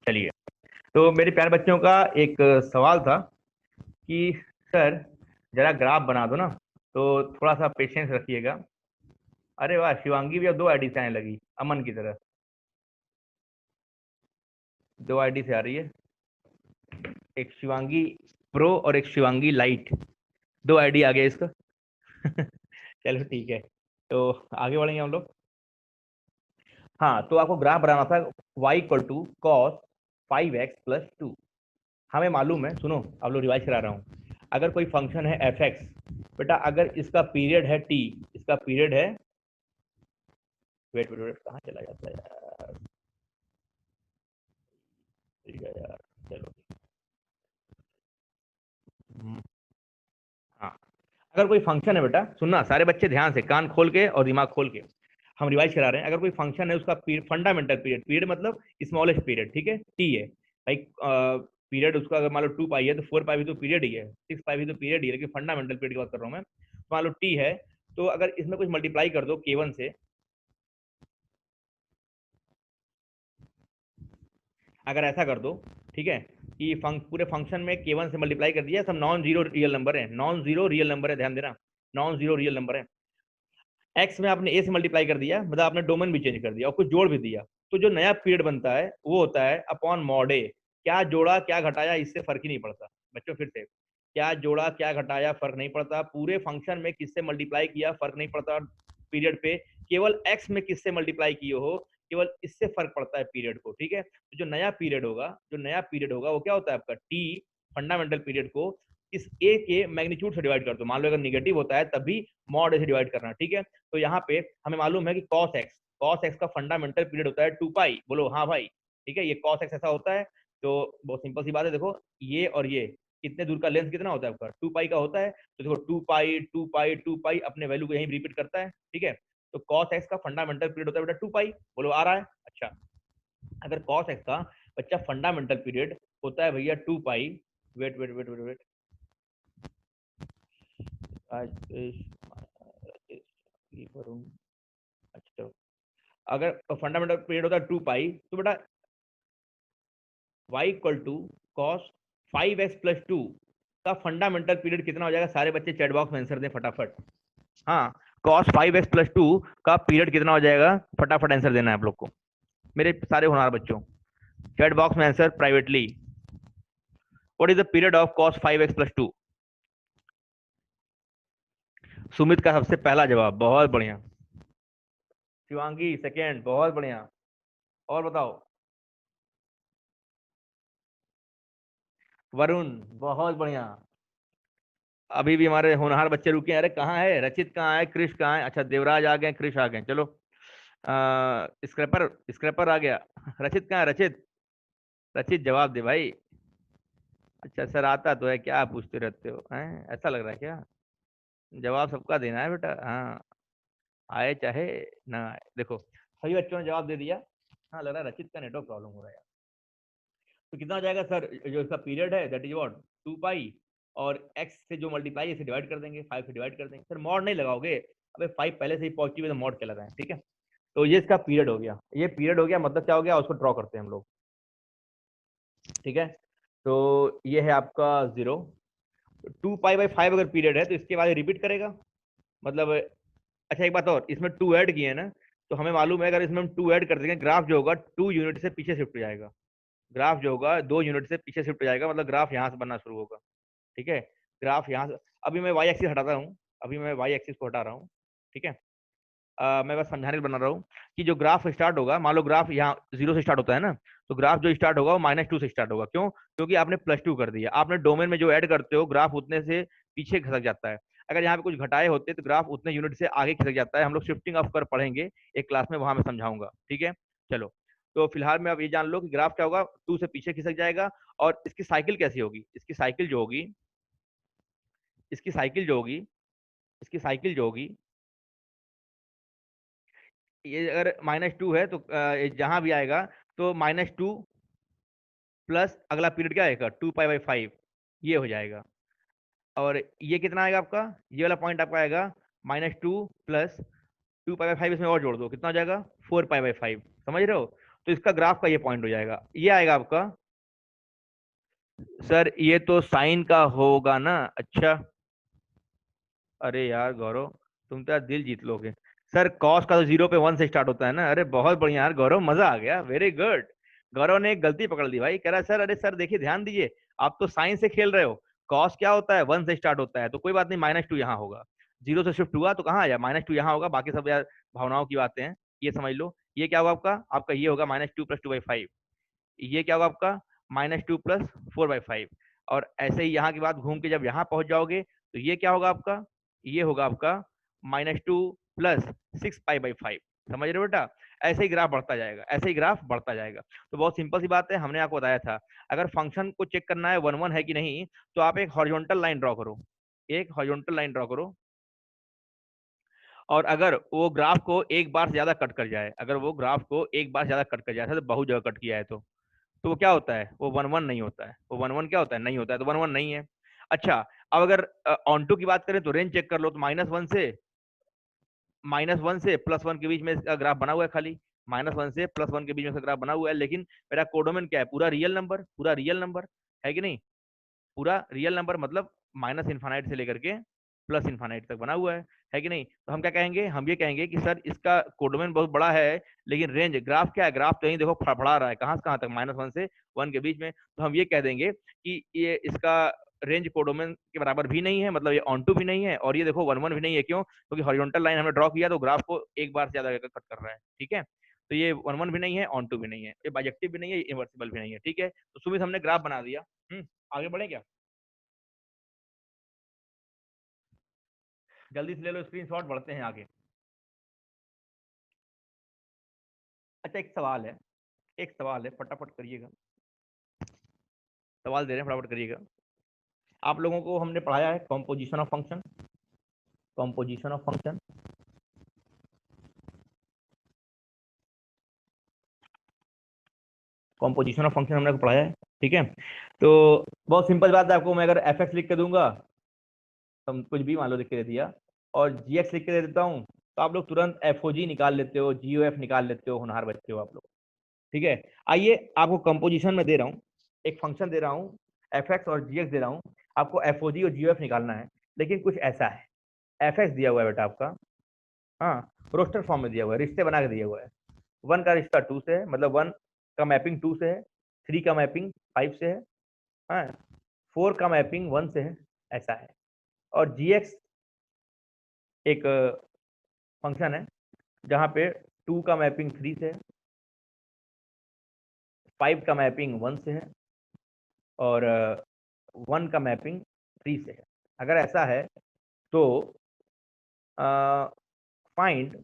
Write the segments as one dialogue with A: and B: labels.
A: चलिए, तो मेरे प्यारे बच्चों का एक सवाल था कि सर जरा ग्राफ बना दो ना। तो थोड़ा सा पेशेंस रखिएगा। अरे वाह, शिवांगी भी अब दो आईडी से आने लगी, अमन की तरह। दो आईडी से आ रही है, एक शिवांगी प्रो और एक शिवांगी लाइट। दो आईडी आ गया इसका। चलो ठीक है, तो आगे बढ़ेंगे हम लोग। हाँ, तो आपको ग्राफ बनाना था y equal to cos 5x+2। हमें मालूम है, सुनो आप लोग रिवाइज करा रहा हूँ। अगर कोई फंक्शन है fx, बेटा अगर इसका पीरियड है t, इसका पीरियड है, वेट वेट वेट, कहाँ चला जाता है यार, ठीक है यार, चलो। हम्म, हाँ, अगर कोई फंक्शन है, बेटा सुनना सारे बच्चे ध्यान से, कान खोल के और दिमाग खोल के हम रिवाइज करा रहे हैं। अगर कोई फंक्शन है, उसका फंडामेंटल पीरियड, पीरियड मतलब स्मॉलेस्ट पीरियड, ठीक है, टी है भाई। पीरियड उसका अगर मान लो 2 पाई है तो 4 पाई भी तो पीरियड ही है, 6 पाई भी तो पीरियड ही है, लेकिन फंडामेंटल पीरियड की बात कर रहा हूँ मैं। तो मान लो टी है, तो अगर इसमें कुछ मल्टीप्लाई कर दो K1 से, अगर ऐसा कर दो, ठीक है, कि पूरे फंक्शन में K1 से मल्टीप्लाई कर दिया, सब नॉन जीरो रियल नंबर है, नॉन जीरो रियल नंबर है, ध्यान देना, नॉन जीरो रियल नंबर है। एक्स में आपने ए से मल्टीप्लाई कर दिया, मतलब आपने डोमेन भी चेंज कर दिया और कुछ जोड़ भी दिया, तो जो नया पीरियड बनता है वो होता है अपॉन मॉड ए। क्या जोड़ा क्या घटाया इससे फर्क ही नहीं पड़ता बच्चों, फिर से, क्या जोड़ा क्या घटाया फर्क नहीं पड़ता, पूरे फंक्शन में किससे मल्टीप्लाई किया फर्क नहीं पड़ता पीरियड पे, केवल एक्स में किससे मल्टीप्लाई किए हो, केवल इससे फर्क पड़ता है पीरियड को, ठीक है। तो जो नया पीरियड होगा, जो नया पीरियड होगा वो क्या होता है आपका टी, फंडामेंटल पीरियड को इस ए के मैग्नीट्यूड से डिवाइड कर दो। मान लो अगर निगेटिव होता है तब भी मॉड ए से डिवाइड करना, ठीक है। तो यहाँ पे हमें मालूम है कि कॉस एक्स का फंडामेंटल पीरियड होता है 2 पाई, बोलो हाँ भाई, ठीक है, ये कॉस एक्स ऐसा होता है। तो बहुत सिंपल सी बात है, देखो ये और ये कितने दूर का लेंथ कितना होता है आपका, 2 पाई का होता है। तो देखो 2 पाई अपने वैल्यू को यहीं रिपीट करता है, ठीक है। तो कॉस एक्स का फंडामेंटल पीरियड होता है बेटा 2 पाई, बोलो आ रहा है। अच्छा, अगर कॉस एक्स का बच्चा फंडामेंटल पीरियड होता है भैया 2 पाई, wait wait wait wait wait, अच्छा, अगर फंडामेंटल पीरियड होता है 2 पाई, तो बेटा y equal to cos 5x+2 का फंडामेंटल पीरियड कितना हो जाएगा, सारे बच्चे चैट बॉक्स में आंसर दें फटाफट। हाँ, कॉस 5x+2 का पीरियड कितना हो जाएगा, फटाफट आंसर देना है आप लोग को, मेरे सारे होनहार बच्चों। चैट बॉक्स में answer privately, what is the period of cos 5x+2। Sumit का सबसे पहला जवाब, बहुत बढ़िया। शिवांगी सेकेंड, बहुत बढ़िया। और बताओ, वरुण, बहुत बढ़िया। अभी भी हमारे होनहार बच्चे रुके हैं, अरे कहाँ है रचित, कहाँ है कृष, कहाँ है, अच्छा देवराज आ गए, कृष आ गए, चलो। स्क्रैपर, स्क्रैपर आ गया। रचित कहाँ है, रचित, रचित जवाब दे भाई। अच्छा सर आता तो है, क्या पूछते रहते हो हैं, ऐसा लग रहा है क्या, जवाब सबका देना है बेटा, हाँ, आए चाहे ना आए। देखो सभी बच्चों ने जवाब दे दिया। हाँ, लग रहा है रचित का नेटवर्क प्रॉब्लम हो रहा है। तो कितना हो जाएगा सर, जो इसका पीरियड है दैट इज व्हाट 2 पाई, और एक्स से जो मल्टीप्लाई इसे डिवाइड कर देंगे, 5 से डिवाइड कर देंगे। सर मॉड नहीं लगाओगे, अबे 5 पहले से ही पॉजिटिव है तो मॉड क्या लगाएं, ठीक है। तो ये इसका पीरियड हो गया, ये पीरियड हो गया, मतलब क्या हो गया उसको ड्रॉ करते हैं हम लोग, ठीक है। तो ये है आपका 0। 2 पाई/5 अगर पीरियड है तो इसके बाद रिपीट करेगा, मतलब। अच्छा एक बात और, इसमें 2 ऐड किए हैं ना, तो हमें मालूम है अगर इसमें हम 2 ऐड कर देंगे, ग्राफ जो होगा 2 यूनिट से पीछे शिफ्ट हो जाएगा, ग्राफ जो होगा 2 यूनिट से पीछे शिफ्ट हो जाएगा, मतलब ग्राफ यहाँ से बनना शुरू होगा, ठीक है। ग्राफ यहाँ से, अभी मैं वाई एक्सिस हटाता हूँ, अभी मैं वाई एक्सिस को हटा रहा हूँ, ठीक है। मैं बस समझाने बना रहा हूँ कि जो ग्राफ स्टार्ट होगा, मान लो ग्राफ यहाँ 0 से स्टार्ट होता है ना, तो ग्राफ जो स्टार्ट होगा वो -2 से स्टार्ट होगा, क्यों, क्योंकि आपने +2 कर दिया, आपने डोमेन में जो ऐड करते हो ग्राफ उतने से पीछे खसक जाता है। अगर यहाँ पे कुछ घटाए होते तो ग्राफ उतने यूनिट से आगे खसक जाता है। हम लोग शिफ्टिंग ऑफ कर पढ़ेंगे एक क्लास में, वहां मैं समझाऊंगा, ठीक है। चलो, तो फिलहाल में अब ये जान लो कि ग्राफ क्या होगा, 2 से पीछे खिसक जाएगा। और इसकी साइकिल कैसी होगी, इसकी साइकिल जो होगी, इसकी साइकिल जो होगी, इसकी साइकिल जो होगी, ये अगर -2 है तो जहां भी आएगा तो -2 प्लस अगला पीरियड क्या आएगा 2 पाई/5, ये हो जाएगा। और ये कितना आएगा आपका, ये वाला पॉइंट आपका आएगा -2 प्लस 2 पाई/5, इसमें और जोड़ दो, कितना हो जाएगा 4 पाई/5, समझ रहे हो। तो इसका ग्राफ का ये पॉइंट हो जाएगा, ये आएगा आपका। सर ये तो साइन का होगा ना, अच्छा। अरे यार गौरव, तुम तो यार दिल जीत लोगे। सर कॉस का तो 0 पे 1 से स्टार्ट होता है ना। अरे बहुत बढ़िया यार गौरव, मजा आ गया, वेरी गुड। गौरव ने एक गलती पकड़ ली भाई, कह रहा है सर, अरे सर देखिए ध्यान दीजिए, आप तो साइन से खेल रहे हो। कॉस क्या होता है, 1 से स्टार्ट होता है, तो कोई बात नहीं, -2 यहाँ होगा। 0 से शिफ्ट हुआ तो कहाँ आया, -2 यहाँ होगा, बाकी सब यार भावनाओं की बातें हैं। ये समझ लो, ये क्या होगा आपका, आपका ये होगा -2 + 2/5। ये क्या होगा आपका, -2 + 4/5। और ऐसे ही यहाँ की बात घूम के जब यहाँ पहुंच जाओगे, तो ये क्या होगा आपका, ये होगा आपका -2 + 6π/5। समझ रहे हो बेटा। ऐसे ही ग्राफ बढ़ता जाएगा, ऐसे ही ग्राफ बढ़ता जाएगा। तो बहुत सिंपल सी बात है, हमने आपको बताया था, अगर फंक्शन को चेक करना है 1 1 है कि नहीं, तो आप एक हॉरिजॉन्टल लाइन ड्रॉ करो, एक हॉरिजॉन्टल लाइन ड्रॉ करो। और अगर वो ग्राफ को एक बार से ज्यादा कट कर जाए, अगर वो ग्राफ को एक बार से ज्यादा कट कर जाए, तो बहुत जगह कट किया है, तो वो क्या होता है, वो 1 1 नहीं होता है, वो 1 1 क्या होता है, नहीं होता है, तो 1 1 नहीं है। अच्छा, अब अगर ऑन टू की बात करें तो रेंज चेक कर लो, तो -1 से +1 के बीच में इसका ग्राफ बना हुआ है खाली। -1 से +1 के बीच में इसका ग्राफ बना हुआ है, लेकिन मेरा कोडोमेन क्या है, पूरा रियल नंबर, पूरा रियल नंबर है कि नहीं। पूरा रियल नंबर मतलब -इनफाइनाइट से लेकर के +इनफाइनाइट तक बना हुआ है कि नहीं। तो हम क्या कहेंगे, हम ये कहेंगे कि सर इसका कोडोमेन बहुत बड़ा है, लेकिन रेंज ग्राफ क्या है, ग्राफ तो यही देखो फड़फड़ा रहा है, कहाँ से कहाँ तक, -1 से 1 के बीच में। तो हम ये कह देंगे कि ये इसका रेंज कोडोमेन के बराबर भी नहीं है, मतलब ये ऑन टू भी नहीं है, और ये देखो 1 1 भी नहीं है। क्यों, क्योंकि हॉरिजॉन्टल लाइन हमने ड्रॉ किया, तो ग्राफ को एक बार से ज्यादा कट कर रहा है, ठीक है। तो ये 1 1 भी नहीं है, ऑन टू भी नहीं है, ये बाइजेक्टिव भी नहीं है, ये इनवर्सिबल भी नहीं है, ठीक है। तो सुमित हमने ग्राफ बना दिया। आगे बढ़े क्या, जल्दी से ले लो स्क्रीनशॉट, बढ़ते हैं आगे। अच्छा एक सवाल है, एक सवाल है, फटाफट करिएगा, सवाल दे रहे हैं, फटाफट करिएगा। आप लोगों को हमने पढ़ाया है composition of function, composition of function, composition of function हमने पढ़ाया है, ठीक है। तो बहुत सिंपल बात है, आपको मैं अगर एफ एक्स लिख के दूंगा, तो कुछ भी मान लो लिख के दे दिया, और जी एक्स लिख के दे देता हूँ, तो आप लोग तुरंत एफ ओ जी निकाल लेते हो, जी ओ एफ निकाल लेते हो, होनहार बच्चे हो आप लोग, ठीक है। आइए आपको कंपोजिशन में दे रहा हूँ, एक फंक्शन दे रहा हूँ, एफ एक्स और जी एक्स दे रहा हूँ, आपको एफ ओ जी और जी ओ एफ निकालना है। लेकिन कुछ ऐसा है, एफ एक्स दिया हुआ है बेटा आपका, हाँ, रोस्टर फॉर्म में दिया हुआ है, रिश्ते बना के दिया हुआ है। 1 का रिश्ता 2 से है, मतलब 1 का मैपिंग 2 से है, 3 का मैपिंग 5 से है, हाँ, 4 का मैपिंग 1 से है, ऐसा है। और जी एक्स एक फंक्शन है जहाँ पे 2 का मैपिंग 3 से है, 5 का मैपिंग 1 से है, और 1 का मैपिंग 3 से है। अगर ऐसा है तो find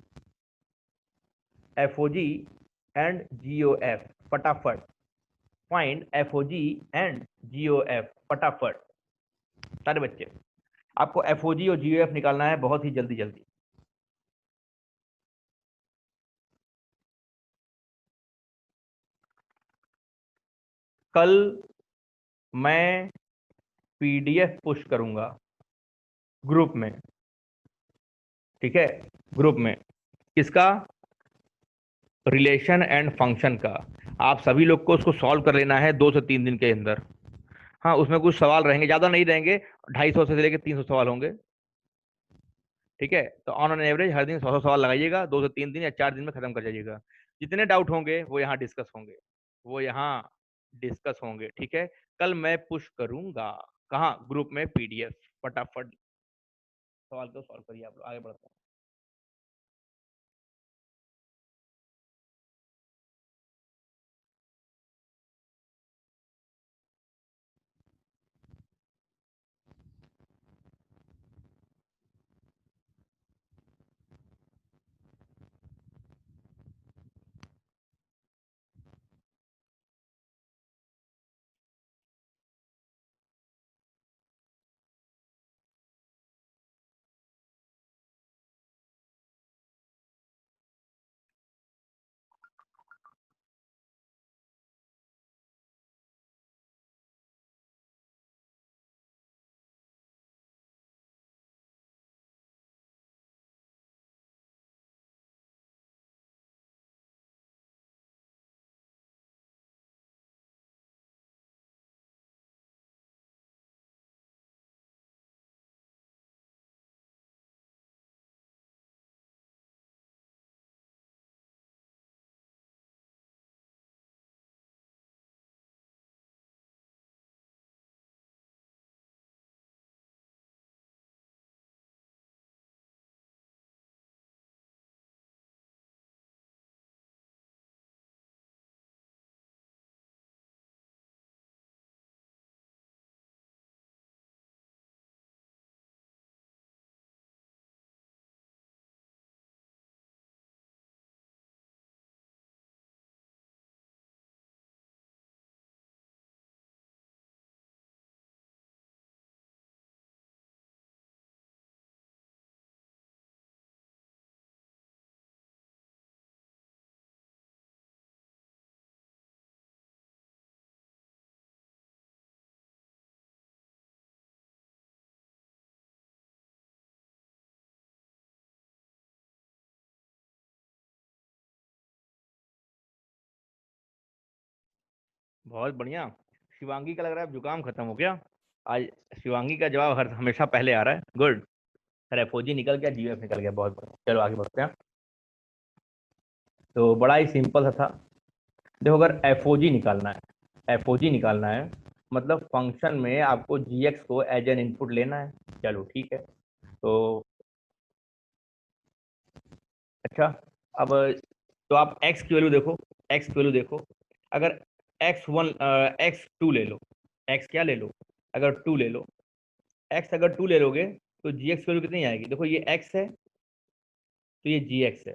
A: F O G and G O F, फटाफट find F O G and G O F, फटाफट सारे बच्चे, आपको एफ ओ जी और जी ओ एफ निकालना है बहुत ही जल्दी जल्दी। कल मैं पीडीएफ पुश करूंगा ग्रुप में, ठीक है, ग्रुप में, किसका, रिलेशन एंड फंक्शन का। आप सभी लोग को उसको सॉल्व कर लेना है 2 से 3 दिन के अंदर। हाँ, उसमें कुछ सवाल रहेंगे, ज्यादा नहीं रहेंगे, 250 से लेकर 300 सवाल होंगे, ठीक है। तो ऑन एन एवरेज हर दिन 100 सवाल लगाइएगा, 2 से 3 दिन या 4 दिन में खत्म कर जाइएगा। जितने डाउट होंगे वो यहाँ डिस्कस होंगे, वो यहाँ डिस्कस होंगे, ठीक है। कल मैं पुश करूंगा, कहाँ, ग्रुप में पीडीएफ, फटाफट सवाल को सॉल्व करिए, आप लोग आगे बढ़ते हैं। बहुत बढ़िया। शिवांगी का लग रहा है जुकाम खत्म हो गया आज। शिवांगी का जवाब हर हमेशा पहले आ रहा है। गुड। सर एफओजी निकल गया, जीएफ निकल गया, बहुत बढ़िया। चलो आगे बढ़ते हैं। तो बड़ा ही सिंपल सा था। देखो, अगर एफओजी निकालना है, एफओजी निकालना है मतलब फंक्शन में आपको जीएक्स को एज एन इनपुट लेना है। चलो ठीक है। तो अच्छा, अब तो आप एक्स की वैल्यू देखो, एक्स की वैल्यू देखो। अगर x1 x2 ले लो, x क्या ले लो, अगर 2 ले लो, x अगर 2 ले लोगे तो जीएक्स की वैल्यू कितनी आएगी? देखो ये x है तो ये जीएक्स है,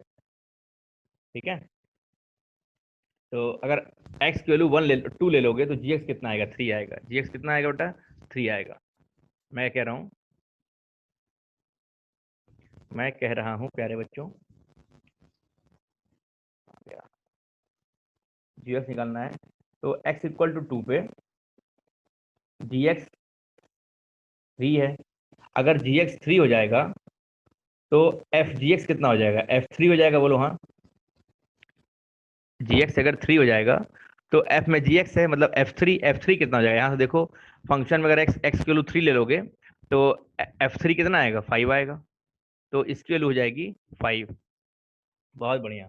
A: ठीक है। तो अगर x की वैल्यू 2 ले लोगे तो जीएक्स कितना आएगा? 3 आएगा। जीएक्स कितना आएगा बेटा? 3 आएगा। मैं कह रहा हूँ, मैं कह रहा हूँ प्यारे बच्चों, जीएक्स निकालना है तो x इक्वल टू 2 पे जीएक्स 3 है। अगर जीएक्स 3 हो जाएगा तो एफ जी एक्स कितना हो जाएगा? F3 हो जाएगा, बोलो हाँ। जीएक्स अगर 3 हो जाएगा तो एफ में जीएक्स है, मतलब एफ थ्री कितना हो जाएगा? यहाँ से देखो, फंक्शन में अगर एक्स की वैल्यू 3 ले लोगे तो F3 कितना आएगा? 5 आएगा। तो इसकी वैल्यू हो जाएगी 5। बहुत बढ़िया।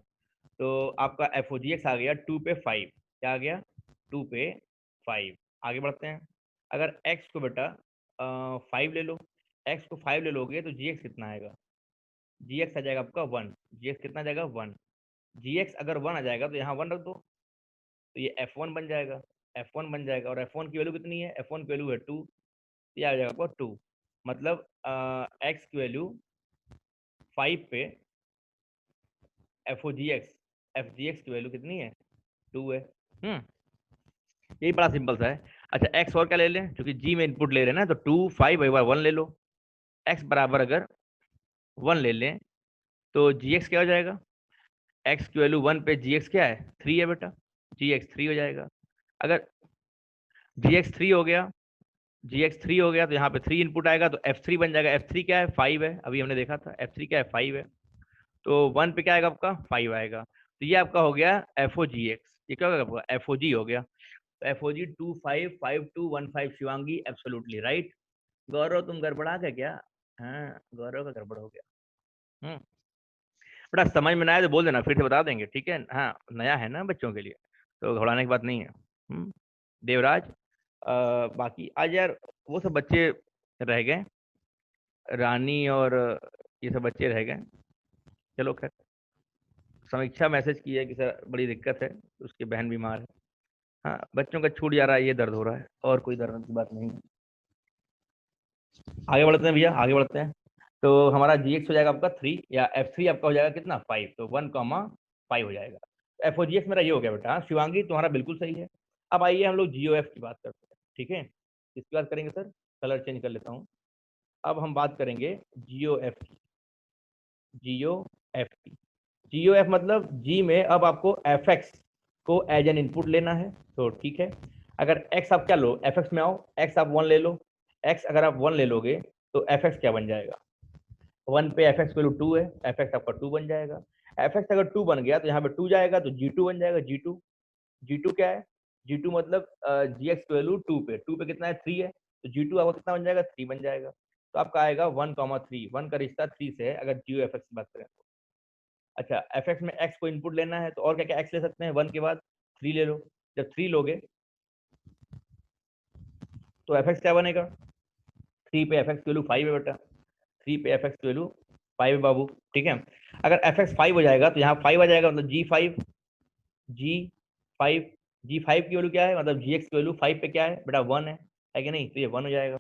A: तो आपका एफ ओ जी एक्स आ गया 2 पे 5। क्या आ गया? 2 पे 5। आगे बढ़ते हैं। अगर एक्स को बेटा 5 ले लो, एक्स को 5 ले लोगे तो जी एक्स कितना आएगा? जी एक्स आ जाएगा आपका 1। जी एक्स कितना आ जाएगा? 1। जी एक्स अगर 1 आ जाएगा तो यहाँ 1 रख दो, तो ये F1 बन जाएगा। F1 बन जाएगा, और F1 की वैल्यू कितनी है? F1 की वैल्यू है 2। ये आ जाएगा आपका 2। मतलब एक्स की वैल्यू 5 पे एफ ओ जी एक्स, एफ जी एक्स की वैल्यू कितनी है? 2 है। हम्म यही बड़ा सिंपल सा है। अच्छा, एक्स और क्या ले लें, क्योंकि जी में इनपुट ले रहे हैं ना, तो 2 5 एक बार 1 ले लो। एक्स बराबर अगर 1 ले लें तो जी एक्स क्या हो जाएगा? एक्स की वैल्यू 1 पे जी एक्स क्या है? 3 है बेटा। जी एक्स 3 हो जाएगा। अगर जी एक्स 3 हो गया, जी एक्स 3 हो गया तो यहाँ पे 3 इनपुट आएगा तो एफ थ्री बन जाएगा। एफ थ्री क्या है? 5 है, अभी हमने देखा था। एफ थ्री क्या है? 5 है। तो 1 पे क्या आएगा आपका? 5 आएगा। तो ये आपका हो गया एफ ओ जी एक्स। ये क्या होगा आपका? एफ ओ जी हो गया। तो F O G 2 5 5 2 1 5। Shivangi absolutely right. Gaurav तुम गड़बड़ा गए क्या? हाँ, गौरव का गड़बड़ हो गया। बड़ा समझ में ना आए तो बोल देना, फिर से बता देंगे, ठीक है। हाँ, नया है ना बच्चों के लिए, तो घबराने की बात नहीं है। देवराज, बाकी आज यार वो सब बच्चे रह गए, रानी और ये सब बच्चे रह गए। चलो खैर, समीक्षा मैसेज की है कि सर बड़ी दिक्कत है, उसकी बहन बीमार है। हाँ, बच्चों का छूट जा रहा है, ये दर्द हो रहा है, और कोई दर्द की बात नहीं है। आगे बढ़ते हैं भैया, आगे बढ़ते हैं। तो हमारा जी एक्स हो जाएगा आपका 3, या एफ थ्री आपका हो जाएगा कितना? 5। तो 1 5 हो जाएगा। एफ ओ जी एक्स मेरा ये हो गया बेटा। हाँ, शिवांगी तुम्हारा बिल्कुल सही है। अब आइए हम लोग जियो एफ की बात करते हैं, ठीक है। किसकी बात करेंगे सर? कलर चेंज कर लेता हूँ। अब हम बात करेंगे जियो एफ की। जियो एफ की, जियो एफ मतलब जी में अब आपको एफ एक्स को एज एन इनपुट लेना है, तो ठीक है। अगर एक्स आप क्या लो, एफ एक्स में आओ, एक्स आप 1 ले लो। एक्स अगर आप 1 ले लोगे तो एफ एक्स क्या बन जाएगा? 1 पे एफ एक्स वैल्यू 2 है, एफ एक्स आपका 2 बन जाएगा। एफ एक्स अगर 2 बन गया तो यहाँ पे 2 जाएगा तो जी टू बन जाएगा। जी टू, जी टू क्या है? जी टू मतलब जी एक्स वैल्यू 2 पे, 2 पे कितना है? 3 है, तो जी टू आपका कितना बन जाएगा? 3 बन जाएगा। तो आपका आएगा 1 3। 1 का रिश्ता 3 से है अगर जियो एफ एक्स की बात करें तो। अच्छा, एफ एक्स में एक्स को इनपुट लेना है तो और क्या क्या एक्स ले सकते हैं? 1 के बाद 3 ले लो। जब 3 लोगे तो एफ एक्स क्या बनेगा? 3 पे एफ एक्स वैल्यू 5 है बेटा। 3 पे एफ एक्स वैल्यू 5 है बाबू, ठीक है। अगर एफ एक्स 5 हो जाएगा तो यहाँ 5 आ जाएगा, मतलब जी 5। जी 5, जी 5 की वैल्यू क्या है? मतलब जी एक्स की वैल्यू 5 पे क्या है बेटा? 1 है कि नहीं? तो ये 1 हो जाएगा।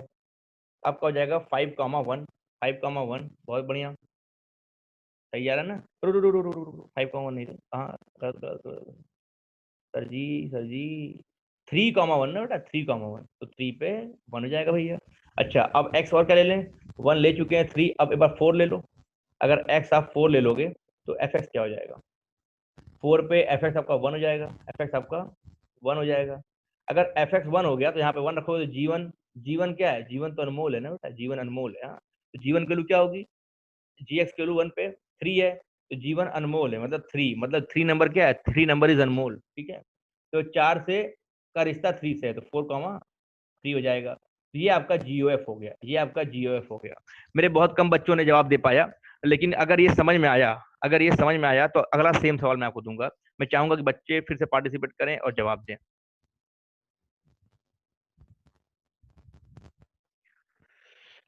A: आपका हो जाएगा 5 1। 5 1, बहुत बढ़िया। सही आ रहा है ना? 5 1 नहीं, कहाँ? सर जी, सर जी, 3 1 ना बेटा, 3 1, तो 3 पे 1 हो जाएगा भैया। अच्छा, अब एक्स और क्या ले लें? 1 ले चुके हैं, 3, अब एक बार 4 ले लो। अगर एक्स आप 4 ले लोगे तो एफ एक्स क्या हो जाएगा? 4 पे एफ एक्स आपका 1 हो जाएगा। एफ एक्स आपका 1 हो जाएगा। अगर एफ एक्स 1 हो गया तो यहाँ पे 1 रखोगे तो जीवन, जीवन क्या है? जीवन तो अनमोल है ना बेटा, जीवन अनमोल है। हाँ, तो जीवन की वैल्यू क्या होगी? जी एक्स की वैल्यू 1 पे 3 है, तो जीवन अनमोल है, मतलब 3, मतलब 3 नंबर क्या है? 3 नंबर इज अनमोल, ठीक है। तो 4 से का रिश्ता 3 से है, तो 4,3 हो जाएगा। तो ये आपका जीओएफ हो गया, ये आपका जीओएफ हो गया। मेरे बहुत कम बच्चों ने जवाब दे पाया, लेकिन अगर ये समझ में आया, अगर ये समझ में आया तो अगला सेम सवाल मैं आपको दूंगा। मैं चाहूंगा कि बच्चे फिर से पार्टिसिपेट करें और जवाब दें।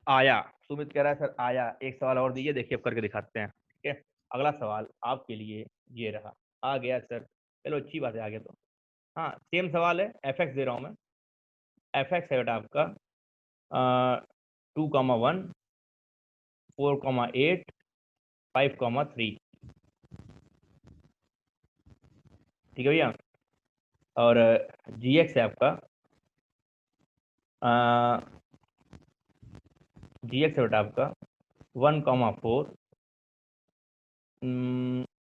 A: आया, सुमित कह रहा है सर आया। एक सवाल और दीजिए, देखिए अब करके दिखाते हैं। ठीक है, अगला सवाल आपके लिए ये रहा। आ गया सर, चलो अच्छी बात है, आ गया तो। हाँ, सेम सवाल है, एफ एक्स दे रहा हूँ मैं। एफ एक्स है बेटा आपका 2,1, 4,8, 5,3। ठीक है भैया। और जी एक्स है आपका जी एक्स है बेटा आपका 1,4,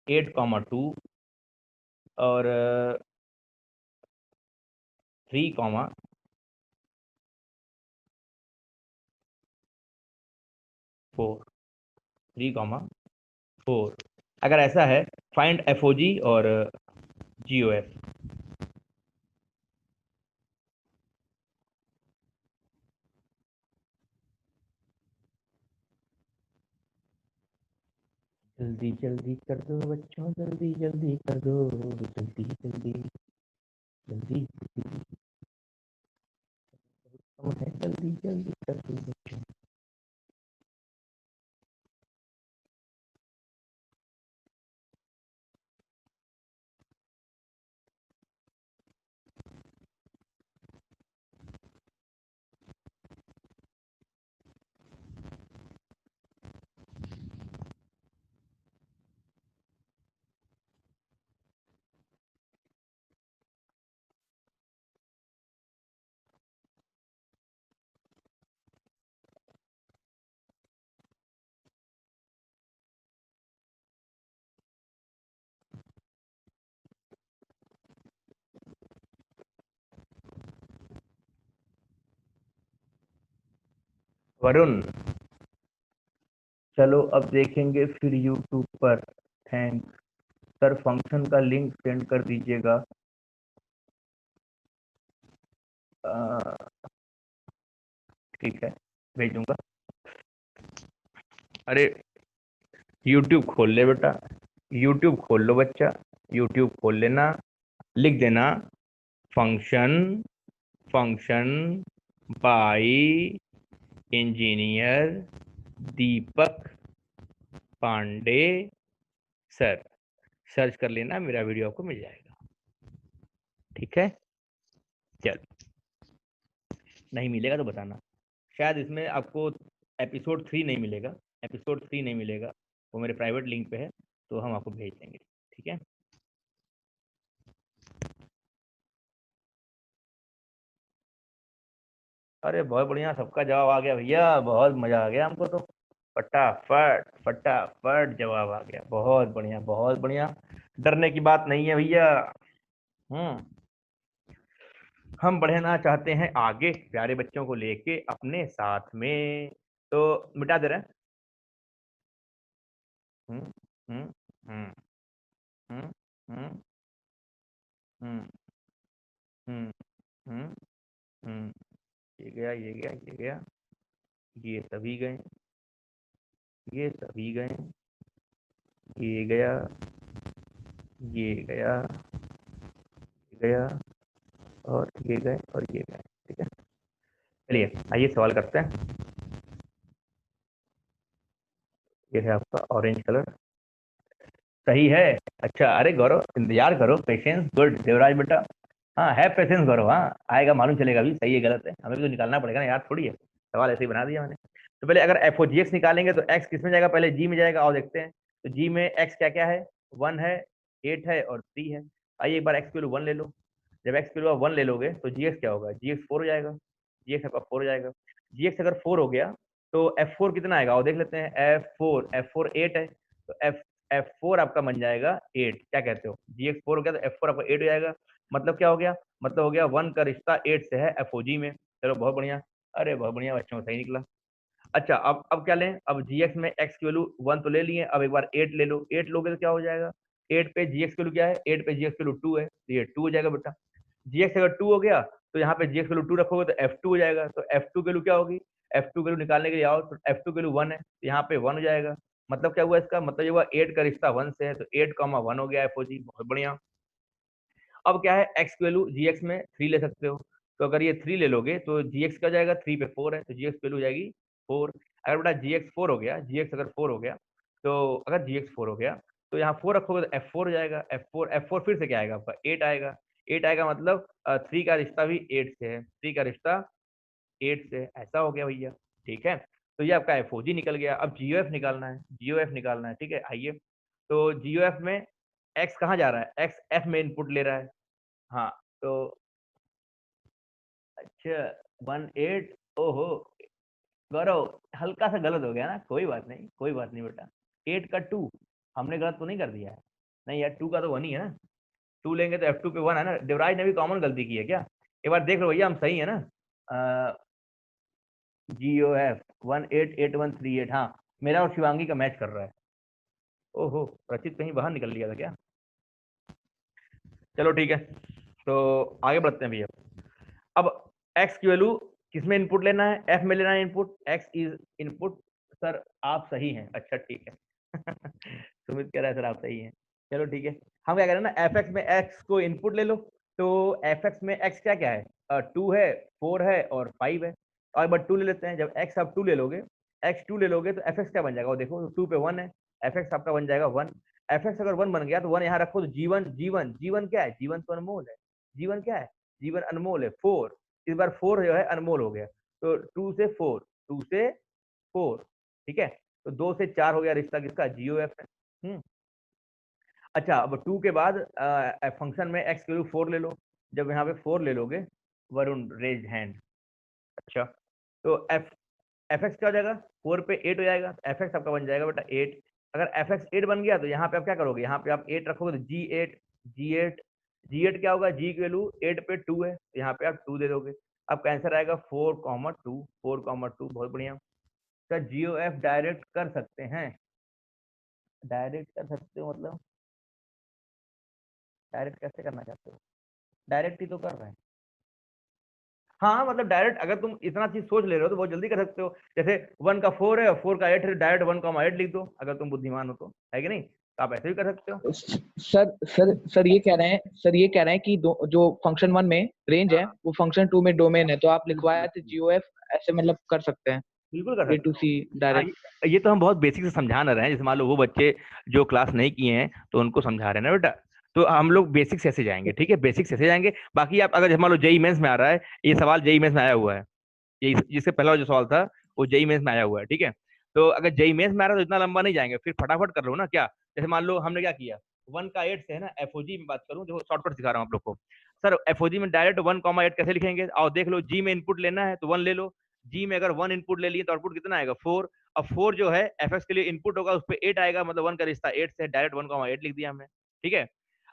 A: 8,2 और 3,4। 3,4। अगर ऐसा है, फाइंड एफ ओ जी और जी ओ एफ। जल्दी जल्दी कर दो बच्चों, जल्दी जल्दी कर दो, जल्दी जल्दी जल्दी जल्दी, जल्दी जल्दी कर दो बच्चों। वरुण, चलो अब देखेंगे फिर यूट्यूब पर। थैंक्स सर, फंक्शन का लिंक सेंड कर दीजिएगा। ठीक है, भेजूंगा। अरे यूट्यूब खोल ले बेटा, यूट्यूब खोल लो बच्चा, यूट्यूब खोल लेना। लिख देना function, function by engineer Deepak Pandey sir. Search कर लेना, मेरा वीडियो आपको मिल जाएगा। ठीक है, चल। नहीं मिलेगा तो बताना, शायद इसमें आपको एपिसोड 3 नहीं मिलेगा। एपिसोड 3 नहीं मिलेगा, वो मेरे प्राइवेट लिंक पे है, तो हम आपको भेज देंगे। ठीक है। अरे बहुत बढ़िया, सबका जवाब आ गया भैया, बहुत मजा आ गया हमको तो। फटाफट फटाफट जवाब आ गया, बहुत बढ़िया बहुत बढ़िया। डरने की बात नहीं है भैया। हम्म हम बढ़ना चाहते हैं आगे, प्यारे बच्चों को लेके अपने साथ में। तो मिटा दे रहे हैं। हम्म हम्म हम्म हम्म हम्म हम्म हम्म हम्म हम्म। ये गया, ये गया, ये गया, ये सभी गए, ये सभी गए, ये गया, ये गया, ये गया, और ये गए, और ये गए। ठीक है, चलिए आइए सवाल करते हैं। ये है आपका ऑरेंज कलर। सही है। अच्छा, अरे गौरव इंतजार करो, पेशेंस गुड देवराज बेटा। हाँ है पेशेंस गौरव, हाँ आएगा मालूम चलेगा भी सही है गलत है, हमें भी तो निकालना पड़ेगा ना यार, थोड़ी है सवाल ऐसे ही बना दिया मैंने। तो पहले अगर एफ ओ जी एक्स निकालेंगे तो एक्स किस में जाएगा, पहले जी में जाएगा, और देखते हैं। तो जी में एक्स क्या क्या है, 1 है, 8 है और 3 है। आइए एक बार एक्स की वैल्यू 1 ले लो। जब एक्स की वैल्यू 1 ले लोगे तो जी एक्स क्या होगा, जी एक्स 4 हो जाएगा। जी एक्स आपका 4 हो जाएगा। जी एक्स अगर 4 हो गया तो एफ फोर कितना आएगा, और देख लेते हैं। एफ फोर 8 है, तो एफ फोर आपका बन जाएगा 8। क्या कहते हो, जी एक्स 4 हो गया तो एफ फोर आपका 8 हो जाएगा। मतलब क्या हो गया, मतलब हो गया 1 का रिश्ता 8 से है एफ ओ जी में। चलो बहुत बढ़िया, अरे बहुत बढ़िया बच्चों, सही निकला। अच्छा, अब क्या लें, अब जी एक्स में एक्स की वैल्यू 1 तो ले लिए, अब एक बार 8 ले लो। 8 लोगे तो क्या हो जाएगा, 8 पे जी एक्स की वैल्यू क्या है, 8 पे जी एक्स की वैल्यू 2 है, तो ये 2 हो जाएगा बेटा। जीएक्स अगर 2 हो गया तो यहाँ पे जीएक्स वैल्यू 2 रखोगे तो F2 हो जाएगा। तो F2 वैल्यू क्या होगी? F2 वैल्यू निकालने के लिए आओ तो F2 वैल्यू 1 है, तो यहाँ पे 1 हो जाएगा। मतलब क्या हुआ इसका मतलब, ये हुआ 8 का रिश्ता 1 से है, तो 8, 1 हो गया एफओजी। बहुत बढ़िया। अब क्या है, एक्स की वैल्यू जीएक्स में 3 ले सकते हो। तो अगर ये 3 ले लोगे तो जीएक्स क्या हो जाएगा, 3 पे 4 है, तो जीएक्स वैल्यू हो जाएगी 4। अगर बेटा जीएक्स 4 हो गया, जीएक्स अगर 4 हो गया, तो अगर जीएक्स 4 हो गया तो यहाँ 4 रखोगे तो F4 हो जाएगा। F4 फिर से क्या आएगा आपका, 8 आएगा। 8 आएगा मतलब 3 का रिश्ता भी 8 से है, 3 का रिश्ता 8 से, ऐसा हो गया भैया। ठीक है, तो ये आपका एफओजी निकल गया। अब जीओएफ निकालना है, जीओएफ निकालना है। ठीक है, आइए। तो जीओएफ में एक्स कहाँ जा रहा है, एक्स एफ में इनपुट ले रहा है। हाँ, तो अच्छा 1 8, ओहो गौरव हल्का सा गलत हो गया ना, कोई बात नहीं, कोई बात नहीं बेटा। 8 का 2 हमने गलत तो नहीं कर दिया है? नहीं यार, 2 का तो 1 ही है ना। 2 लेंगे तो F2 पे 1 है ना। देवराज ने भी कॉमन गलती की है क्या? एक बार देख लो भैया, हम सही है ना। GOF 1 8 8 1 3 8, हाँ मेरा और शिवांगी का मैच कर रहा है। ओहो, रचित कहीं बाहर निकल लिया था क्या? चलो ठीक है, तो आगे बढ़ते हैं भैया। अब एक्स की वैल्यू किसमें इनपुट लेना है, एफ में लेना है input, x is input. Sir आप सही हैं, अच्छा ठीक है। सुमित कह रहा है सर आप सही हैं। चलो ठीक है, हम क्या करें ना, एफ एक्स में एक्स को इनपुट ले लो। तो एफ एक्स में एक्स क्या क्या है, 2 है, 4 है और 5 है। और एक बार 2 ले लेते हैं। जब एक्स आप 2 ले लोगे, एक्स 2 ले लोगे तो एफ एक्स क्या बन जाएगा, वो देखो 2 पे 1 है, एफ एक्स आपका बन जाएगा 1। एफ एक्स अगर 1 बन गया तो 1 यहाँ रखो, तो जीवन जीवन जीवन क्या है, जीवन तो अनमोल है। जीवन क्या है, जीवन अनमोल है, 4। इस बार 4 जो है अनमोल हो गया, तो 2 से 4, 2 से 4। ठीक है, तो 2 से 4 हो गया रिश्ता किसका, जीओएफ है। अच्छा, अब 2 के बाद फंक्शन में एक्स की वैल्यू 4 ले लो। जब यहाँ पे 4 ले लोगे, वरुण रेज हैंड। अच्छा, तो एफ एक्स क्या हो जाएगा, 4 पे 8 हो जाएगा, एफ एक्स आपका बन जाएगा बेटा 8। अगर एफ एक्स 8 बन गया तो यहाँ पे आप क्या करोगे, यहाँ पे आप 8 रखोगे तो जी एट क्या होगा, जी की वैल्यू 8 पे 2 है, तो यहाँ पे आप 2 दे दोगे। आपका आंसर आएगा 4, 2, 4, 2। बहुत बढ़िया। सर जियो एफ डायरेक्ट कर सकते हैं, डायरेक्ट कर सकते हो मतलब डायरेक्ट कैसे करना चाहते हो? डायरेक्ट ही तो कर रहे हैं। हाँ मतलब डायरेक्ट, अगर तुम इतना चीज सोच ले रहे हो तो बहुत जल्दी कर सकते हो। जैसे 1 का 4 है और 4 का 8 है, डायरेक्ट 1, 8 लिख दो, अगर तुम बुद्धिमान हो तो, है कि नहीं? तो आप ऐसे भी कर सकते हो।
B: सर ये कह रहे हैं, कि जो फंक्शन वन में रेंज है
A: हाँ
B: वो फंक्शन टू में डोमेन है, तो आप
A: बिल्कुल
B: लिखवाया तो
A: बिल्कुल
B: जीओएफ ऐसे मतलब कर सकते हैं,
A: बिल्कुल कर
B: ए
A: सकते
B: टू
A: हो।
B: सी
A: हाँ,
B: डायरेक्ट।
A: ये तो हम बहुत बेसिक से समझा ना रहे हैं। जैसे मान लो वो बच्चे जो क्लास नहीं किए हैं तो उनको समझा रहे हैं ना बेटा। तो हम लोग बेसिक से ऐसे जाएंगे, ठीक है, बेसिक से ऐसे जाएंगे। बाकी आप अगर मान लो जेई मेंस में आ रहा है, ये सवाल जेई मेंस में आया हुआ है, यही जिससे पहला जो सवाल था वो जेई मेंस में आया हुआ है। ठीक है, तो अगर जेई मेंस में आ रहा है तो इतना लंबा नहीं जाएंगे, फिर फटाफट कर लो ना क्या। जैसे मान लो हमने क्या किया, 1 का 8 से है ना, एफओजी में बात करूं, जो शॉर्टकट सिखा रहा हूं आप लोग को। सर एफओजी में डायरेक्ट 1, 8 कैसे लिखेंगे, और देख लो जी में इनपुट लेना है तो 1 ले लो। जी में अगर 1 इनपुट ले लिए तो आउटपुट कितना आएगा, 4। अब 4 जो है एफ एक्स के लिए इनपुट होगा, उस पर 8 आएगा, मतलब 1 का रिश्ता 8 से, डायरेक्ट 1, 8 लिख दिया हमने। ठीक है,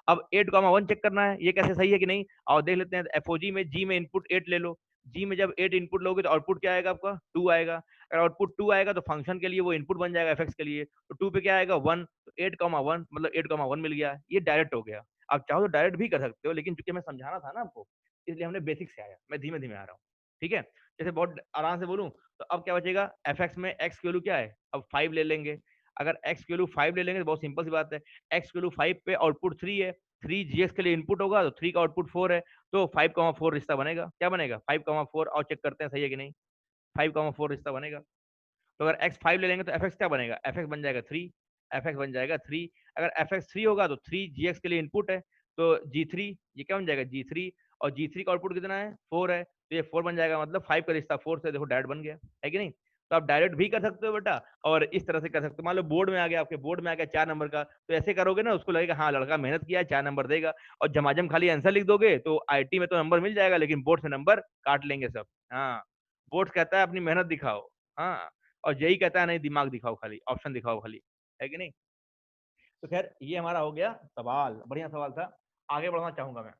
A: अब 8, 1 चेक करना है ये कैसे सही है कि नहीं, और देख लेते हैं। एफओजी में जी में इनपुट 8 ले लो। जी में जब 8 इनपुट लोगे तो आउटपुट क्या आएगा आपका, 2 आएगा। अगर आउटपुट 2 आएगा तो फंक्शन के लिए वो इनपुट बन जाएगा एफ के लिए, तो 2 पे क्या आएगा 1, तो 8, 1 मतलब 8, 1 मिल गया, ये डायरेक्ट हो गया। आप चाहो तो डायरेक्ट भी कर सकते हो, लेकिन चूंकि मैं समझाना था ना आपको, इसलिए हमने बेसिक से आया, मैं धीमे धीमे आ रहा हूँ। ठीक है, जैसे बहुत आराम से बोलूँ तो अब क्या बचेगा, एफ में एक्स की वैल्यू क्या है, अब 5 ले लेंगे। अगर एक्स की वैल्यू 5 ले लेंगे तो बहुत सिंपल सी बात है, एक्स की वैल्यू 5 पे आउटपुट 3 है, 3 जीएक्स के लिए इनपुट होगा, तो 3 का आउटपुट 4 है, तो 5, 4 रिश्ता बनेगा। क्या बनेगा, 5, 4, और चेक करते हैं सही है कि नहीं। 5, 4 रिश्ता बनेगा। तो अगर एक्स 5 ले लेंगे तो एफ एक्स क्या बनेगा, एफ एक्स बन जाएगा 3, एफ एक्स बन जाएगा 3। अगर एफ एक्स 3 होगा तो 3 जी एक्स के लिए इनपुट है, तो जी 3, ये क्या बन जाएगा जी 3, और जी 3 का आउटपुट कितना है 4 है, तो ये 4 बन जाएगा, मतलब 5 का रिश्ता 4 से, देखो डायरेक्ट बन गया, है कि नहीं? तो आप डायरेक्ट भी कर सकते हो बेटा, और इस तरह से कर सकते हो। मान लो बोर्ड में आ गया, आपके बोर्ड में आ गया 4 नंबर का, तो ऐसे करोगे ना, उसको लगेगा हाँ लड़का मेहनत किया है, 4 नंबर देगा। और झमाझम खाली आंसर लिख दोगे तो आईटी में तो नंबर मिल जाएगा, लेकिन बोर्ड से नंबर काट लेंगे सब। हाँ, बोर्ड कहता है अपनी मेहनत दिखाओ। हाँ, और यही कहता है नहीं दिमाग दिखाओ, खाली ऑप्शन दिखाओ खाली, है कि नहीं? तो खैर ये हमारा हो गया सवाल, बढ़िया सवाल था। आगे बढ़ना चाहूंगा मैं।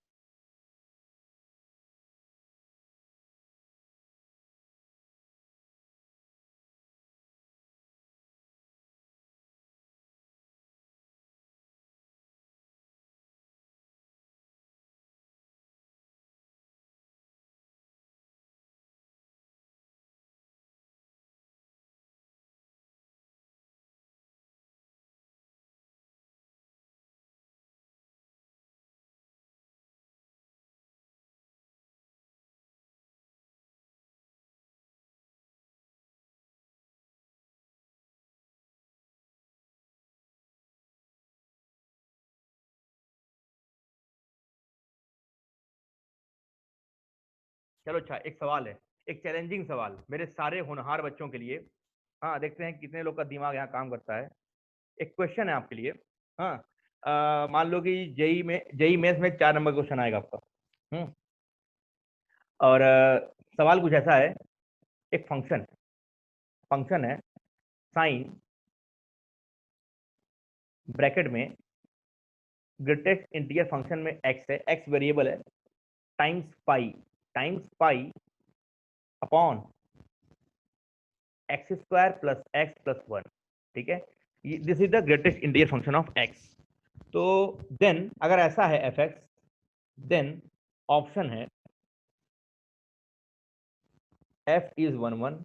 A: चलो अच्छा, एक सवाल है, एक चैलेंजिंग सवाल मेरे सारे होनहार बच्चों के लिए। हाँ, देखते हैं कितने लोग का दिमाग यहाँ काम करता है। एक क्वेश्चन है आपके लिए। हाँ, मान लो कि जेई मेंस में 4 नंबर क्वेश्चन आएगा आपका। और सवाल कुछ ऐसा है। एक फंक्शन फंक्शन है, साइन ब्रैकेट में ग्रेटेस्ट इंटीजर फंक्शन में एक्स है, एक्स वेरिएबल है, times pi upon x square plus x plus 1। ठीक है, this is the greatest integer function of x. तो देन अगर ऐसा है एफ एक्स, देन ऑप्शन है f is 1 1,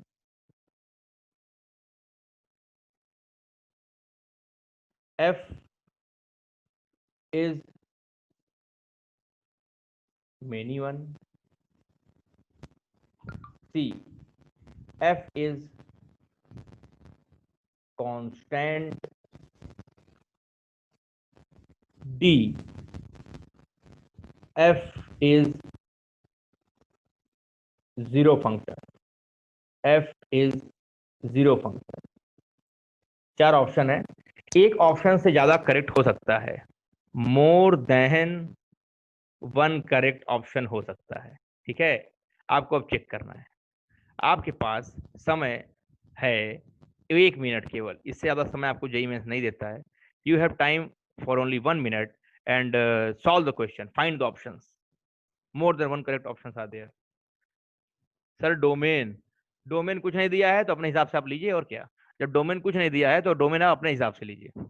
A: f is many 1, C f is constant, D f is zero function, f is zero function. 4 option है, एक option से ज्यादा correct हो सकता है, मोर देन 1 करेक्ट ऑप्शन हो सकता है। ठीक है, आपको अब चेक करना है। आपके पास समय है 1 मिनट केवल, इससे ज्यादा समय आपको जेई मेंस नहीं देता है। You have time for only 1 minute and solve the question, find the options, more than 1 correct options are there. Sir domain, domain कुछ नहीं दिया है तो अपने हिसाब से आप लीजिए, और क्या। जब डोमेन कुछ नहीं दिया है तो डोमेन आप अपने हिसाब से लीजिए।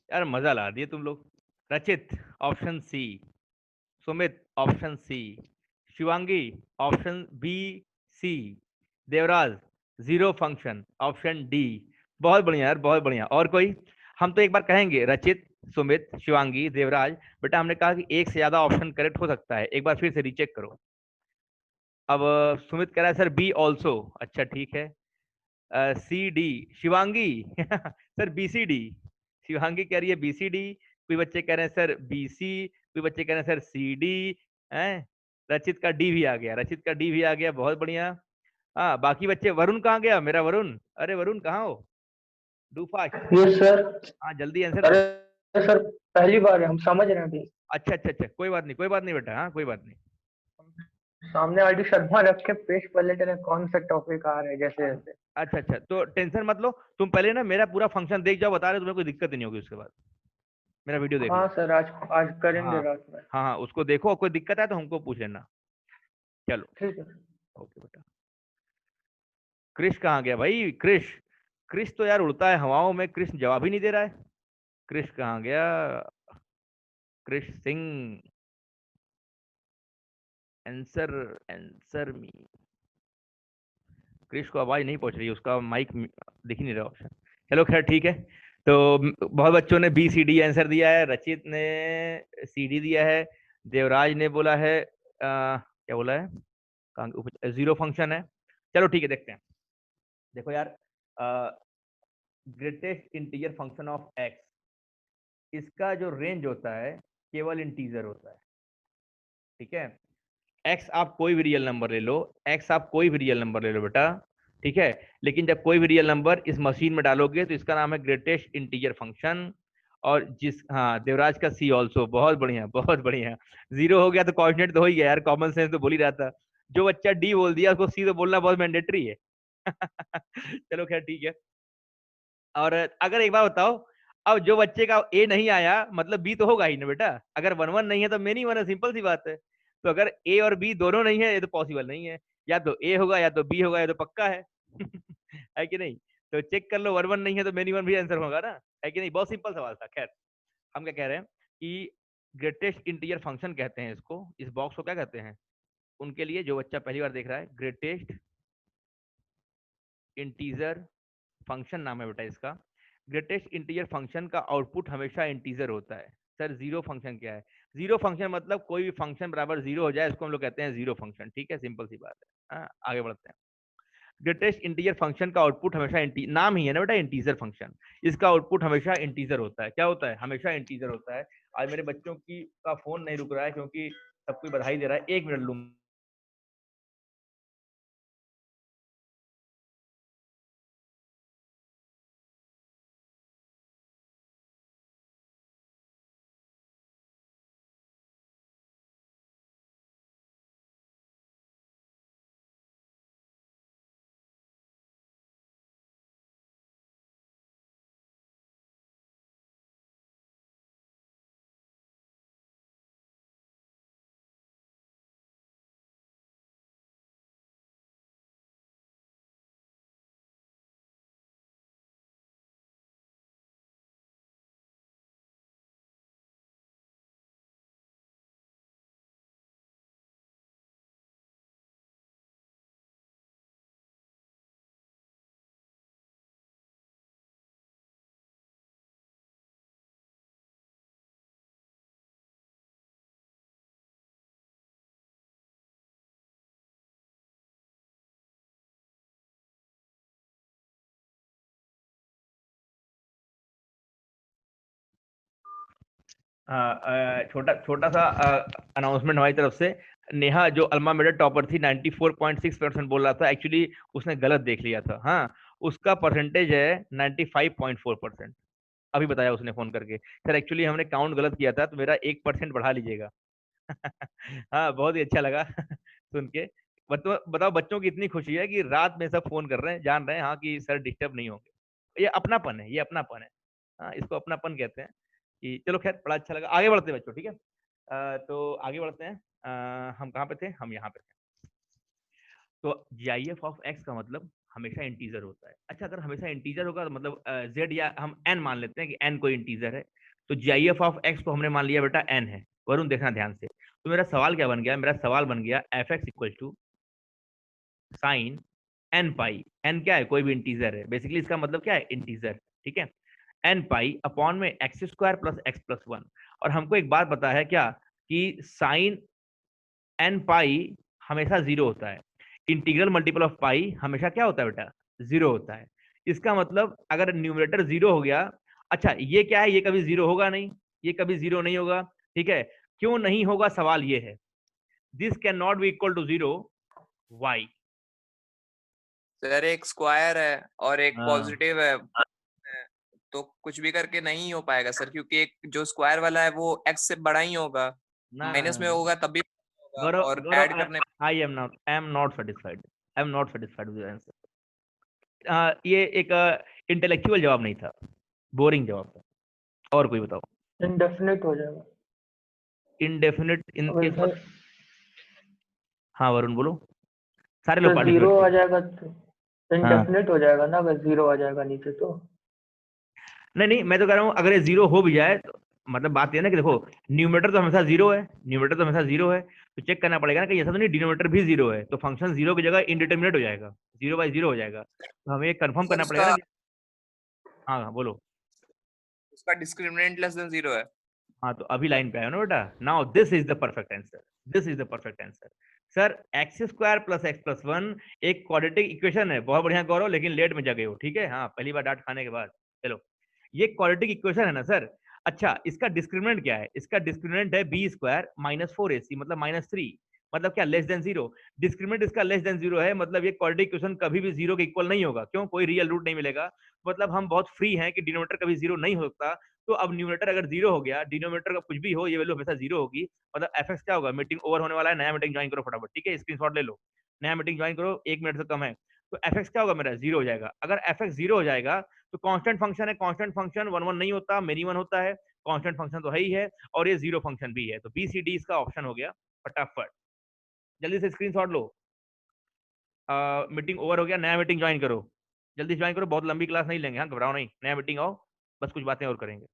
A: यार मजा ला दिए तुम लोग। Rachit option C, Sumit option C, Shivangi option B C, Devraj zero function option D. बहुत बढ़िया यार, बहुत बढ़िया। और कोई? हम तो एक बार कहेंगे, रचित, सुमित, शिवांगी, देवराज, बेटा हमने कहा कि एक से ज्यादा ऑप्शन करेक्ट हो सकता है, एक बार फिर से रीचेक करो। अब सुमित कह रहा है सर बी ऑल्सो। अच्छा ठीक है, C D, Shivangi sir B C D, Shivangi कह रही है बी सी डी, कोई बच्चे कह रहे हैं सर बी सी, कोई बच्चे कह रहे हैं सर सी डी है। रचित का डी भी आ गया, रचित का डी भी आ गया, बहुत बढ़िया। हाँ बाकी बच्चे, वरुण कहाँ गया मेरा वरुण, अरे वरुण कहाँ हो, डू फास्ट।
C: Yes sir.
A: हाँ जल्दी आंसर
C: अरे
A: दो।
C: सर पहली बार है, हम समझ रहे हैं अभी।
A: अच्छा अच्छा अच्छा, कोई बात नहीं, कोई बात नहीं बेटा, हाँ कोई बात नहीं।
C: सामने आरडी शर्मा रख के पेश कर लेते हैं कौन सा टॉपिक आ रहा है जैसे जैसे।
A: अच्छा अच्छा, तो टेंशन मत लो, तुम पहले ना मेरा पूरा फंक्शन देख जाओ, बता रहे तुम्हें कोई दिक्कत ही नहीं होगी उसके बाद, मेरा वीडियो देख
C: हाँ
A: लो।
C: सर, आज आज करेंगे
A: हाँ
C: रात में।
A: हाँ हाँ, उसको देखो, कोई दिक्कत है तो हमको पूछ लेना। चलो
C: ठीक है।
A: ओके बेटा। क्रिश कहाँ गया भाई, क्रिश, क्रिश तो यार उड़ता है हवाओं में, क्रिश जवाब ही नहीं दे रहा है, क्रिश कहाँ गया, Krish Singh, answer, answer me. Krish को आवाज नहीं पहुंच रही, उसका माइक दिख ही नहीं रहा ऑप्शन। चलो खैर ठीक है। तो बहुत बच्चों ने बी सी डी आंसर दिया है, रचित ने सी डी दिया है, देवराज ने बोला है क्या बोला है, कहाँ जीरो फंक्शन है। चलो ठीक है, देखते हैं। देखो यार, greatest integer function of x, इसका जो रेंज होता है केवल इंटीजर होता है, ठीक है। एक्स आप कोई भी रियल नंबर ले लो, एक्स आप कोई भी रियल नंबर ले लो बेटा, ठीक है। लेकिन जब कोई भी रियल नंबर इस मशीन में डालोगे तो इसका नाम है ग्रेटेस्ट इंटीजर फंक्शन। और जिस, हाँ देवराज का सी ऑल्सो, बहुत बढ़िया बहुत बढ़िया। जीरो हो गया तो कोऑर्डिनेट तो हो ही गया यार, कॉमन सेंस तो बोल ही रहा था। जो बच्चा डी बोल दिया उसको सी तो बोलना बहुत मैंडेटरी है चलो खैर ठीक है। और अगर एक बार बताओ, अब जो बच्चे का ए नहीं आया मतलब बी तो होगा ही ना बेटा, अगर वन वन नहीं है तो मेनी वन है, सिंपल सी बात है। तो अगर ए और बी दोनों नहीं है ये तो पॉसिबल नहीं है, या तो ए होगा या तो बी होगा, या तो पक्का है है कि नहीं। तो चेक कर लो, वन वन नहीं है तो मेनी वन भी आंसर होगा ना, है कि नहीं। बहुत सिंपल सवाल था। खैर हम क्या कह रहे हैं कि ग्रेटेस्ट इंटीजर फंक्शन कहते हैं इसको, इस बॉक्स को क्या कहते हैं, उनके लिए जो बच्चा पहली बार देख रहा है, ग्रेटेस्ट इंटीजर फंक्शन नाम है बेटा इसका। ग्रेटेस्ट इंटीजर फंक्शन का आउटपुट हमेशा इंटीजर होता है। सर जीरो फंक्शन क्या है, जीरो फंक्शन मतलब कोई भी फंक्शन बराबर जीरो हो जाए, इसको हम लोग कहते हैं जीरो फंक्शन, ठीक है, सिंपल सी बात है। आगे बढ़ते हैं। ग्रेटेस्ट इंटीजर फंक्शन का आउटपुट हमेशा नाम ही है ना बेटा इंटीजर फंक्शन, इसका आउटपुट हमेशा इंटीजर होता है। क्या होता है, हमेशा इंटीजर होता है। आज मेरे बच्चों की का फोन नहीं रुक रहा है क्योंकि सब कोई बधाई दे रहा है, 1 मिनट लूँ। छोटा छोटा सा अनाउंसमेंट हमारी तरफ से। नेहा जो अल्मा मेडल टॉपर थी 94.6% बोल रहा था, एक्चुअली उसने गलत देख लिया था। हाँ उसका परसेंटेज है 95.4%। अभी बताया उसने फोन करके, सर एक्चुअली हमने काउंट गलत किया था तो मेरा 1% बढ़ा लीजिएगा हाँ बहुत ही अच्छा लगा सुन के। बताओ बच्चों की इतनी खुशी है कि रात में सब फोन कर रहे हैं, जान रहे हैं हाँ कि सर डिस्टर्ब नहीं होंगे। ये अपनापन है, ये अपनापन है। हाँ इसको अपनापन कहते हैं। कि चलो खैर बड़ा अच्छा लगा, आगे बढ़ते हैं बच्चों, ठीक है। तो आगे बढ़ते हैं। हम कहाँ पे थे, हम यहाँ पे थे। तो जीआईएफ ऑफ एक्स का मतलब हमेशा इंटीजर होता है। अच्छा अगर हमेशा इंटीजर होगा तो मतलब जेड, या हम एन मान लेते हैं कि एन कोई इंटीजर है। तो जीआईएफ ऑफ एक्स को हमने मान लिया बेटा एन है। वरुण देखना ध्यान से। तो मेरा सवाल क्या बन गया, मेरा सवाल बन गया f x equal to sine n pi. N क्या है, कोई भी इंटीजर है, बेसिकली इसका मतलब क्या है, इंटीजर, ठीक है। एन पाई अपॉन में x square plus x plus one. और हमको एक बात पता है क्या, कि साइन एन पाई हमेशा जीरो होता है। इंटीग्रल मल्टीपल ऑफ पाई हमेशा क्या होता है बेटा, जीरो होता है। इसका मतलब अगर न्यूमरेटर जीरो हो गया, अच्छा ये क्या है, ये कभी जीरो होगा नहीं, ये कभी जीरो नहीं होगा, ठीक है। क्यों नहीं होगा, सवाल ये है, this can not be equal to zero, why?
D: Sir एक स्क्वायर है और एक
A: हाँ
D: पॉजिटिव है, तो कुछ भी करके नहीं हो पाएगा सर, क्योंकि एक जो स्क्वायर वाला है वो x से बड़ा ही होगा,
A: ना
D: माइनस में होगा तब भी होगा,
A: गौरव,
D: और
A: गौरव,
D: ऐड करने
A: I am not satisfied, I am not satisfied with answer. ये एक इंटेलेक्चुअल जवाब नहीं था, बोरिंग जवाब था। और कोई बताओ।
C: इनडेफिनिट हो जाएगा
A: इनडेफिनिट इन
C: अगर
A: एक बार,
C: सर,
A: हाँ वरुण बोलो, सारे लोग
C: तो
A: पार्टिसिपेट
C: जीरो आ
A: करो।
C: जाएगा तो
A: हाँ
C: इनडेफिनिट हो जाएगा ना, अगर जीरो आ जाएगा नीचे तो।
A: नहीं नहीं, मैं तो कह रहा हूँ अगर ये जीरो हो भी जाए तो, मतलब बात ये है ना कि देखो, न्यूमरेटर तो हमेशा जीरो है, न्यूमरेटर तो हमेशा जीरो है, तो चेक करना पड़ेगा ना कि ऐसा तो नहीं डिनोमिनेटर भी जीरो है, तो फंक्शन जीरो की जगह इनडिटर्मिनेट हो जाएगा, जीरो बाई जीरो हो जाएगा, तो हमें ये कंफर्म
D: सर
A: करना पड़ेगा
D: उसका
A: ना कि, हाँ हाँ बोलो।
D: उसका डिस्क्रिमिनेंट लेस देन 0 है।
A: हाँ तो अभी लाइन पे आयो ना बेटा, now this is the perfect answer, this is the perfect answer. Sir x square plus x plus one एक क्वाड्रेटिक इक्वेशन है, बहुत बढ़िया गौरव, लेकिन लेट में जगे हो, ठीक है, हाँ पहली बार डांट खाने के बाद। चलो, ये क्वाड्रेटिक इक्वेशन है ना सर। अच्छा, इसका डिस्क्रिमिनेंट क्या है, इसका डिस्क्रिमिनेंट है बी स्क्वायर माइनस फोर ए सी, मतलब माइनस थ्री, मतलब क्या, लेस देन जीरो। डिस्क्रिमिनेंट इसका लेस देन जीरो है, मतलब ये क्वाड्रेटिक इक्वेशन कभी भी जीरो के इक्वल नहीं होगा, क्यों, कोई रियल रूट नहीं मिलेगा, मतलब हम बहुत फ्री हैं कि डिनोमिनेटर कभी जीरो नहीं हो सकता। तो अब न्यूमरेटर अगर जीरो हो गया, डिनोमिनेटर का कुछ भी हो, ये वैल्यू हमेशा जीरो होगी, मतलब एफ क्या होगा, मीटिंग ओवर होने वाला है, नया मीटिंग ज्वाइन करो फटाफट, ठीक है, स्क्रीनशॉट ले लो, नया मीटिंग ज्वाइन करो, 1 मिनट से कम है। तो एफ क्या होगा मेरा, जीरो हो जाएगा। अगर एफ जीरो हो जाएगा तो कांस्टेंट फंक्शन है, कांस्टेंट फंक्शन वन वन नहीं होता, मेरी वन होता है, कांस्टेंट फंक्शन तो है ही है, और ये जीरो फंक्शन भी है, तो बी सी डी इसका ऑप्शन हो गया। फटाफट जल्दी से स्क्रीनशॉट लो। मीटिंग ओवर हो गया, नया मीटिंग ज्वाइन करो, जल्दी ज्वाइन करो, बहुत लंबी क्लास नहीं लेंगे, हाँ घबराओ नहीं, नया मीटिंग आओ, बस कुछ बातें और करेंगे।